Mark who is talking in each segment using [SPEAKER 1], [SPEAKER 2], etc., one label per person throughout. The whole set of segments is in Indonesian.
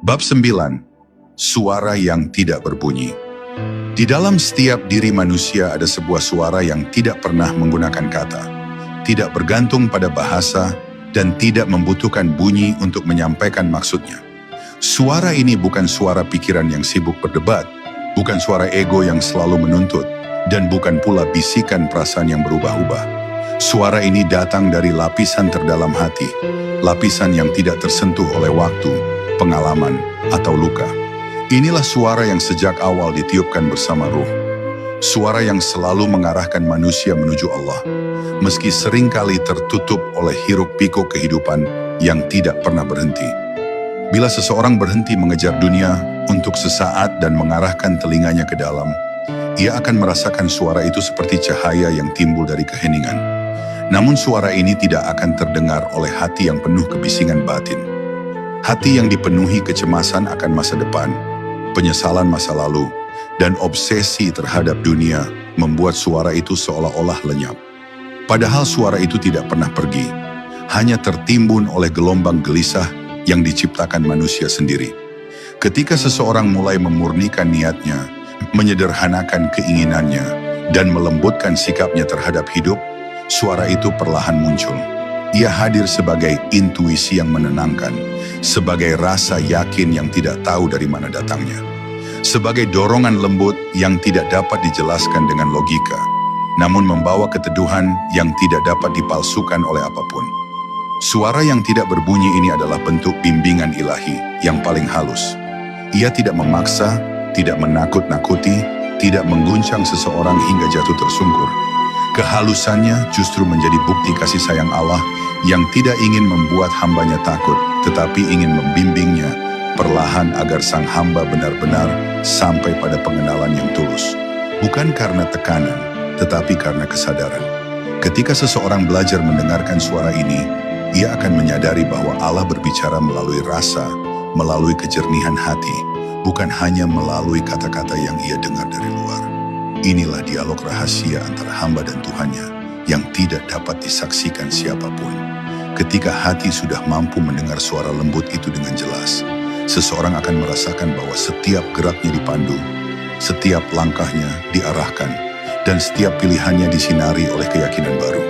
[SPEAKER 1] Bab 9. Suara yang tidak berbunyi. Di dalam setiap diri manusia ada sebuah suara yang tidak pernah menggunakan kata, tidak bergantung pada bahasa, dan tidak membutuhkan bunyi untuk menyampaikan maksudnya. Suara ini bukan suara pikiran yang sibuk berdebat, bukan suara ego yang selalu menuntut, dan bukan pula bisikan perasaan yang berubah-ubah. Suara ini datang dari lapisan terdalam hati, lapisan yang tidak tersentuh oleh waktu, pengalaman, atau luka. Inilah suara yang sejak awal ditiupkan bersama ruh. Suara yang selalu mengarahkan manusia menuju Allah, meski seringkali tertutup oleh hiruk-pikuk kehidupan yang tidak pernah berhenti. Bila seseorang berhenti mengejar dunia untuk sesaat dan mengarahkan telinganya ke dalam, ia akan merasakan suara itu seperti cahaya yang timbul dari keheningan. Namun suara ini tidak akan terdengar oleh hati yang penuh kebisingan batin. Hati yang dipenuhi kecemasan akan masa depan, penyesalan masa lalu, dan obsesi terhadap dunia membuat suara itu seolah-olah lenyap. Padahal suara itu tidak pernah pergi, hanya tertimbun oleh gelombang gelisah yang diciptakan manusia sendiri. Ketika seseorang mulai memurnikan niatnya, menyederhanakan keinginannya, dan melembutkan sikapnya terhadap hidup, suara itu perlahan muncul. Ia hadir sebagai intuisi yang menenangkan, sebagai rasa yakin yang tidak tahu dari mana datangnya, sebagai dorongan lembut yang tidak dapat dijelaskan dengan logika, namun membawa keteduhan yang tidak dapat dipalsukan oleh apapun. Suara yang tidak berbunyi ini adalah bentuk bimbingan ilahi yang paling halus. Ia tidak memaksa, tidak menakut-nakuti, tidak mengguncang seseorang hingga jatuh tersungkur. Kehalusannya justru menjadi bukti kasih sayang Allah yang tidak ingin membuat hambanya takut, tetapi ingin membimbingnya perlahan agar sang hamba benar-benar sampai pada pengenalan yang tulus. Bukan karena tekanan, tetapi karena kesadaran. Ketika seseorang belajar mendengarkan suara ini, ia akan menyadari bahwa Allah berbicara melalui rasa, melalui kejernihan hati, bukan hanya melalui kata-kata yang ia dengar dari luar. Inilah dialog rahasia antara hamba dan Tuhannya yang tidak dapat disaksikan siapapun. Ketika hati sudah mampu mendengar suara lembut itu dengan jelas, seseorang akan merasakan bahwa setiap geraknya dipandu, setiap langkahnya diarahkan, dan setiap pilihannya disinari oleh keyakinan baru.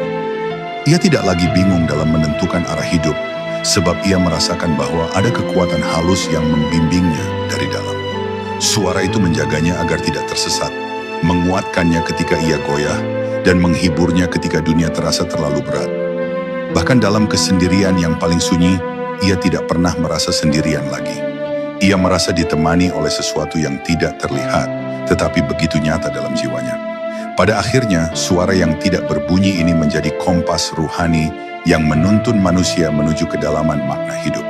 [SPEAKER 1] Ia tidak lagi bingung dalam menentukan arah hidup, sebab ia merasakan bahwa ada kekuatan halus yang membimbingnya dari dalam. Suara itu menjaganya agar tidak tersesat, menguatkannya ketika ia goyah, dan menghiburnya ketika dunia terasa terlalu berat. Bahkan dalam kesendirian yang paling sunyi, ia tidak pernah merasa sendirian lagi. Ia merasa ditemani oleh sesuatu yang tidak terlihat, tetapi begitu nyata dalam jiwanya. Pada akhirnya, suara yang tidak berbunyi ini menjadi kompas ruhani yang menuntun manusia menuju kedalaman makna hidup.